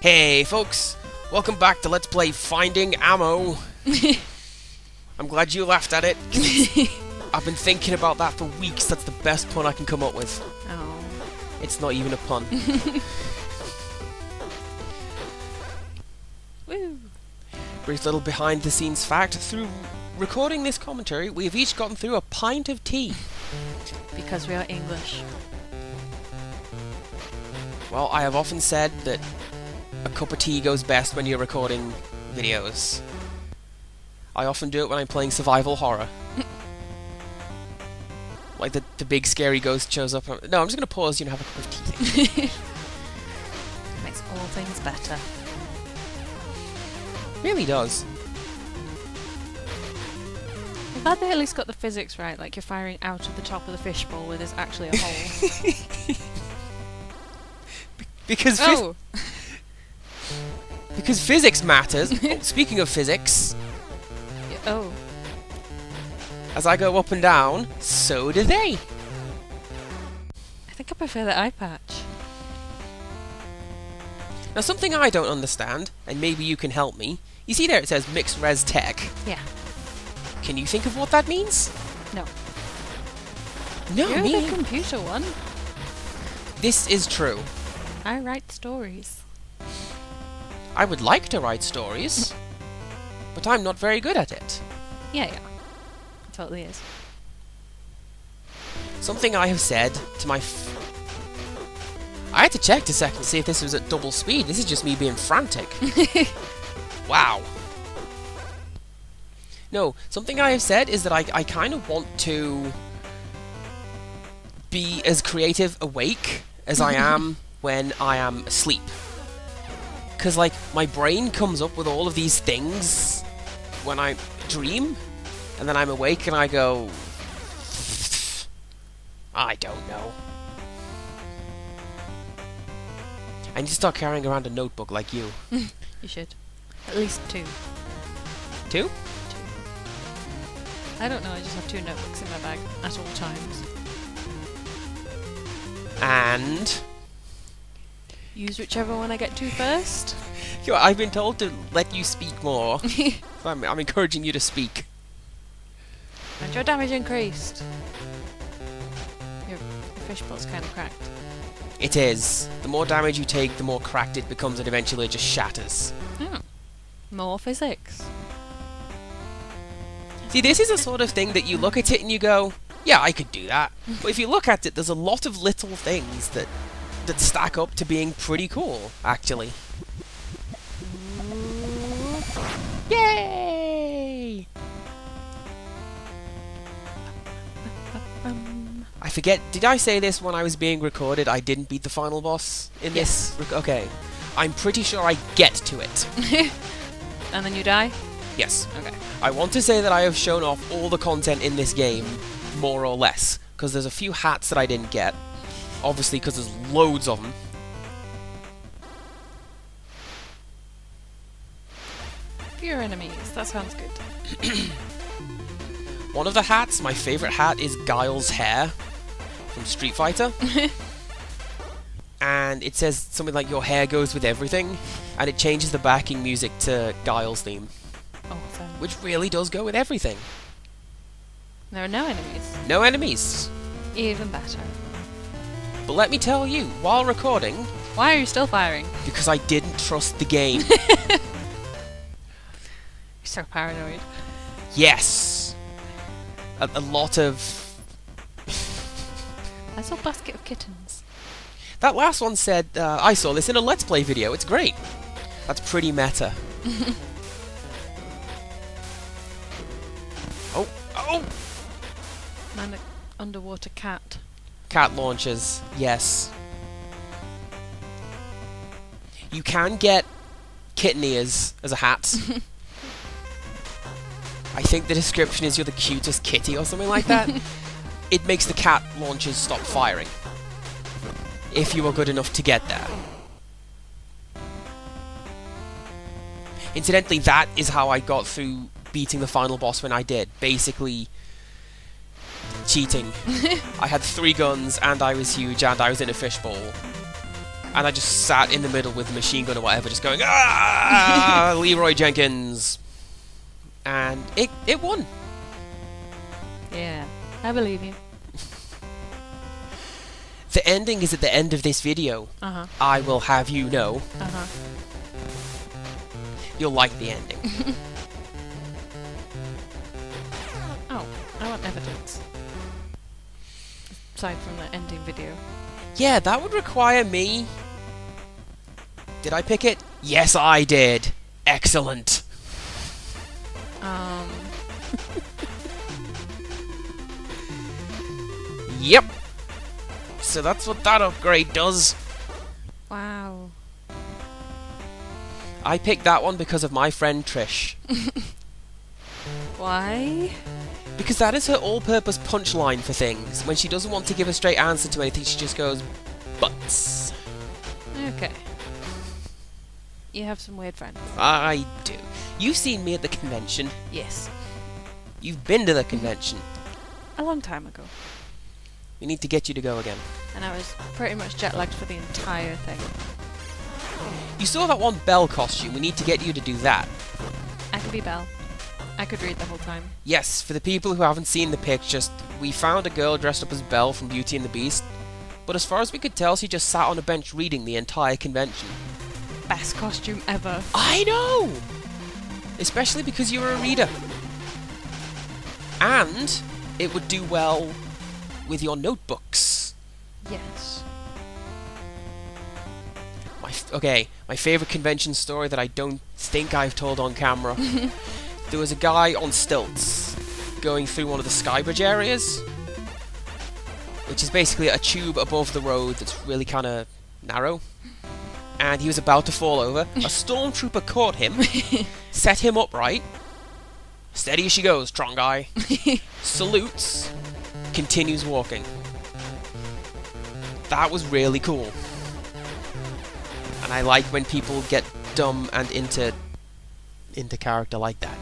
Hey folks, welcome back to Let's Play Finding Ammo. I'm glad you laughed at it. I've been thinking about that for weeks. That's the best pun I can come up with. Oh. It's not even a pun. Woo. Brief little behind the scenes fact. Through recording this commentary, we have each gotten through a pint of tea. Because we are English. Well, I have often said that a cup of tea goes best when you're recording videos. I often do it when I'm playing survival horror. Like the big scary ghost shows up. No, I'm just going to pause you and have a cup of tea. Makes all things better. Really does. I'm glad they at least got the physics right, like you're firing out of the top of the fishbowl where there's actually a hole. Because because physics matters. Oh, speaking of physics, Oh. as I go up and down, so do they. I think I prefer the eye patch. Now, something I don't understand, and maybe you can help me. You see there it says Mixed Res Tech. Yeah. Can you think of what that means? No. No, You're me. the computer one. This is true. I write stories. I would like to write stories, but I'm not very good at it. Yeah. It totally is. Something I have said to my I had to check a second to see if this was at double speed. This is just me being frantic. Wow. No, something I have said is that I kind of want to be as creative awake as I am when I am asleep. Because, like, my brain comes up with all of these things when I dream, and then I'm awake and I go, I don't know. I need to start carrying around a notebook like you. You should. At least two. 2? I don't know, I just have 2 notebooks in my bag at all times. And Use whichever one I get to first. you know, I've been told to let you speak more. So I'm encouraging you to speak. And your damage increased. Your fishbowl's kind of cracked. It is. The more damage you take, the more cracked it becomes, and eventually it just shatters. Oh. More physics. See, this is a sort of thing that you look at it and you go, yeah, I could do that. But if you look at it, there's a lot of little things that stack up to being pretty cool, actually. Yay! I forget, did I say this when I was being recorded? I didn't beat the final boss in this? Okay. I'm pretty sure I get to it. And then you die? Yes. Okay. I want to say that I have shown off all the content in this game, more or less, because there's a few hats that I didn't get. Obviously, because there's loads of them. Fewer enemies, that sounds good. One of the hats, my favourite hat, is Guile's hair from Street Fighter. And it says something like, your hair goes with everything, and it changes the backing music to Guile's theme. Awesome. Which really does go with everything. There are no enemies. No enemies. Even better. But let me tell you, while recording, Why are you still firing? because I didn't trust the game. You're so paranoid. Yes! A lot of... I saw a basket of kittens. That last one said, I saw this in a Let's Play video, it's great. That's pretty meta. Oh! Oh! And an underwater cat. Cat launchers, yes. You can get kitten ears as a hat. I think the description is you're the cutest kitty or something like that. It makes the cat launchers stop firing. If you are good enough to get there. Incidentally, that is how I got through beating the final boss when I did. Basically, cheating. I had 3 guns, and I was huge, and I was in a fishbowl. And I just sat in the middle with the machine gun or whatever, just going, ah, Leroy Jenkins. And it won. Yeah, I believe you. The ending is at the end of this video. Uh-huh. I will have you know. Uh-huh. You'll like the ending. Oh, I want evidence. Aside from the ending video. Yeah, that would require me... Did I pick it? Yes, I did. Excellent. Yep. So that's what that upgrade does. Wow. I picked that one because of my friend Trish. Why? Because that is her all-purpose punchline for things. When she doesn't want to give a straight answer to anything, she just goes, butts. Okay. You have some weird friends. I do. You've seen me at the convention. Yes. You've been to the convention. A long time ago. We need to get you to go again. And I was pretty much jet-lagged for the entire thing. You saw that one Belle costume. We need to get you to do that. I could be Belle. I could read the whole time. Yes, for the people who haven't seen the pictures, we found a girl dressed up as Belle from Beauty and the Beast. But as far as we could tell, she just sat on a bench reading the entire convention. Best costume ever. I know! Especially because you're a reader. And it would do well with your notebooks. Yes. My favourite convention story that I don't think I've told on camera. There was a guy on stilts going through one of the Skybridge areas, which is basically a tube above the road that's really kind of narrow. And he was about to fall over. A stormtrooper caught him, set him upright. Steady as she goes, strong guy. Salutes, continues walking. That was really cool. And I like when people get dumb and into character like that.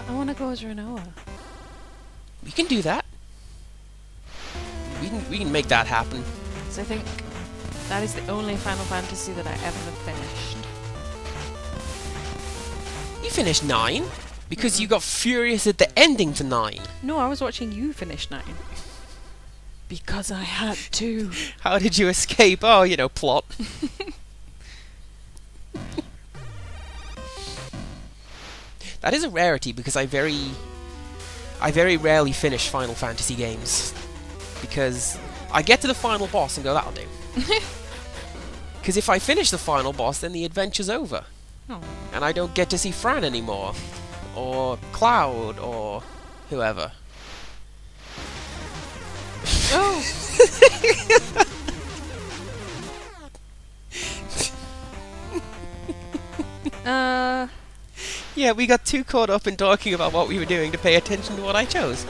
I want to go as Renoa. We can do that. We can make that happen. So I think that is the only Final Fantasy that I ever have finished. You finished 9 because you got furious at the ending to 9. No, I was watching you finish 9. Because I had to. How did you escape? Oh, plot. That is a rarity because I very rarely finish Final Fantasy games. Because I get to the final boss and go, that'll do. Because if I finish the final boss, then the adventure's over. Oh. And I don't get to see Fran anymore. Or Cloud, or whoever. Oh! Yeah, we got too caught up in talking about what we were doing to pay attention to what I chose.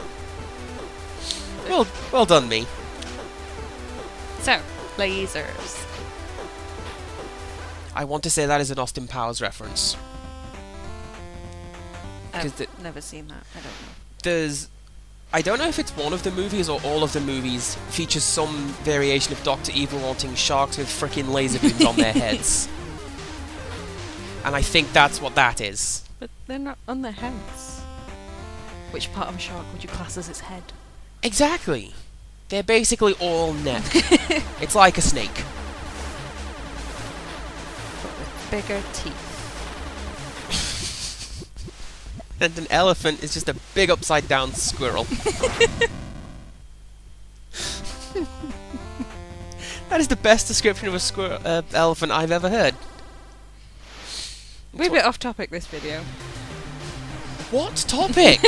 Well done, me. So, lasers. I want to say that is an Austin Powers reference. I've never seen that. I don't know. I don't know if it's one of the movies or all of the movies features some variation of Dr. Evil wanting sharks with frickin' laser beams on their heads. And I think that's what that is. But they're not on their heads. Which part of a shark would you class as its head? Exactly. They're basically all neck. It's like a snake. But with bigger teeth. And an elephant is just a big upside down squirrel. That is the best description of a elephant I've ever heard. We're a bit off topic this video. What topic?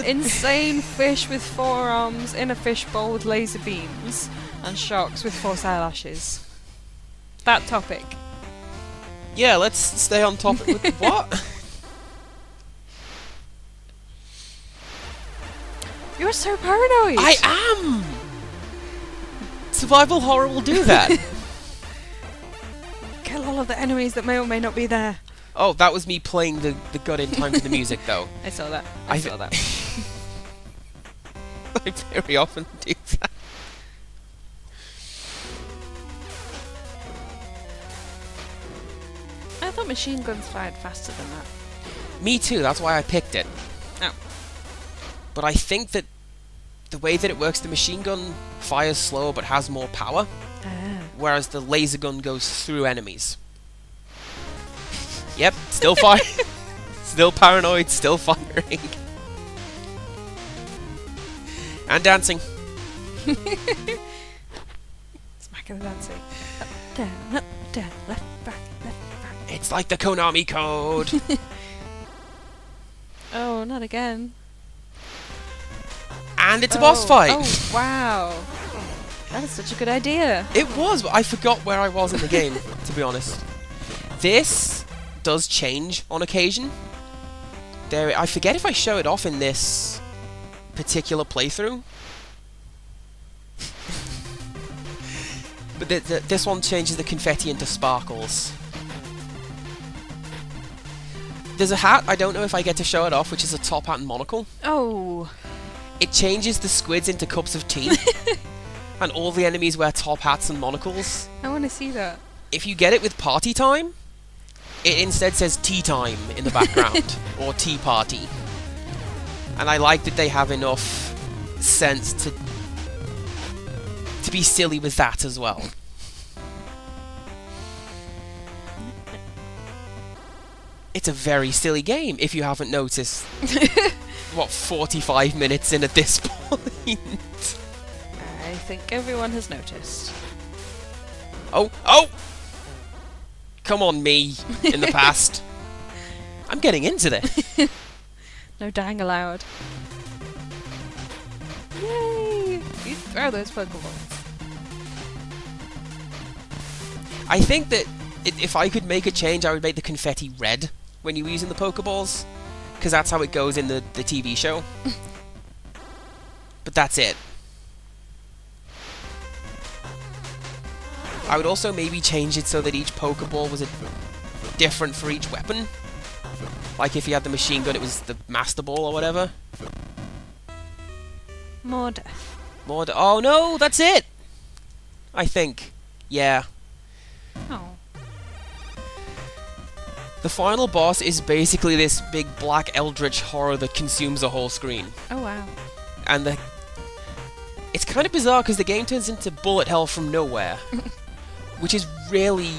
Insane fish with 4 arms in a fishbowl with laser beams and sharks with 4 eyelashes. That topic. Yeah, let's stay on topic with what? You're so paranoid! I am! Survival horror will do that. Kill all of the enemies that may or may not be there. Oh, that was me playing the gun in time for the music, though. I saw that. I saw that. I very often do that. thought machine guns fired faster than that. Me too, that's why I picked it. Oh. But I think that the way that it works, the machine gun fires slower but has more power, whereas the laser gun goes through enemies. Yep, still fire. Still paranoid, still firing. And dancing. Smack of the dancing. Up, down, left, back, left, back. It's like the Konami code. Oh, not again. And it's a boss fight. Oh, wow. That is such a good idea. It was, but I forgot where I was in the game, to be honest. This does change on occasion. I forget if I show it off in this particular playthrough. But this one changes the confetti into sparkles. There's a hat, I don't know if I get to show it off, which is a top hat and monocle. Oh. It changes the squids into cups of tea. And all the enemies wear top hats and monocles. I want to see that. If you get it with party time, it instead says tea time in the background. Or tea party. And I like that they have enough sense to be silly with that as well. It's a very silly game, if you haven't noticed. What, 45 minutes in at this point? I think everyone has noticed. Oh! Oh! Come on, me, in the past. I'm getting into this. No dying allowed. Yay! You throw those Pokeballs. I think that if I could make a change, I would make the confetti red when you were using the Pokeballs. Because that's how it goes in the TV show. But that's it. I would also maybe change it so that each Pokeball was different for each weapon. Like if you had the machine gun, it was the Master Ball or whatever. More death. Oh no, that's it! I think. Yeah. Oh. The final boss is basically this big black eldritch horror that consumes a whole screen. Oh wow. And it's kind of bizarre because the game turns into bullet hell from nowhere. Which is really,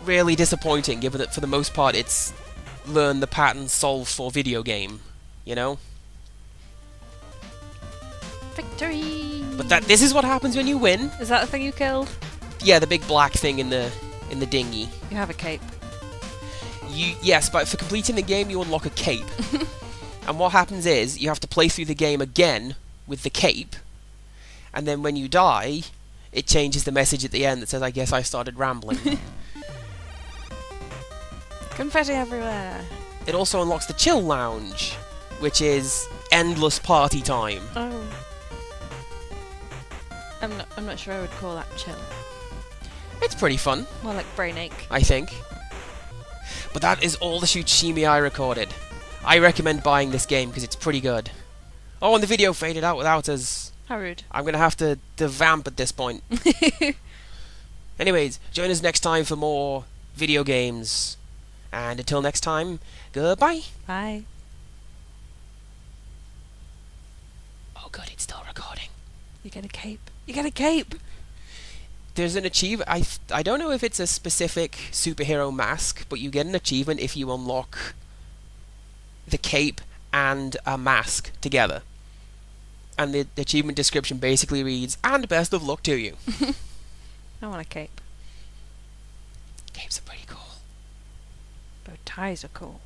really disappointing, given that for the most part it's learn the pattern solve for video game, you know? Victory! But this is what happens when you win. Is that the thing you killed? Yeah, the big black thing in the dinghy. You have a cape. Yes, but for completing the game you unlock a cape. And what happens is, you have to play through the game again with the cape, and then when you die, it changes the message at the end that says, I guess I started rambling. Confetti everywhere. It also unlocks the chill lounge, which is endless party time. Oh. I'm not sure I would call that chill. It's pretty fun. More like brain ache. I think. But that is all the Shutshimi I recorded. I recommend buying this game because it's pretty good. Oh, and the video faded out without us. How rude. I'm going to have to vamp at this point. Anyways, join us next time for more video games. And until next time, goodbye. Bye. Oh good, it's still recording. You get a cape. You get a cape! There's an achievement. I don't know if it's a specific superhero mask, but you get an achievement if you unlock the cape and a mask together. And the achievement description basically reads, and best of luck to you. I want a cape. Capes are pretty cool. Bow ties are cool.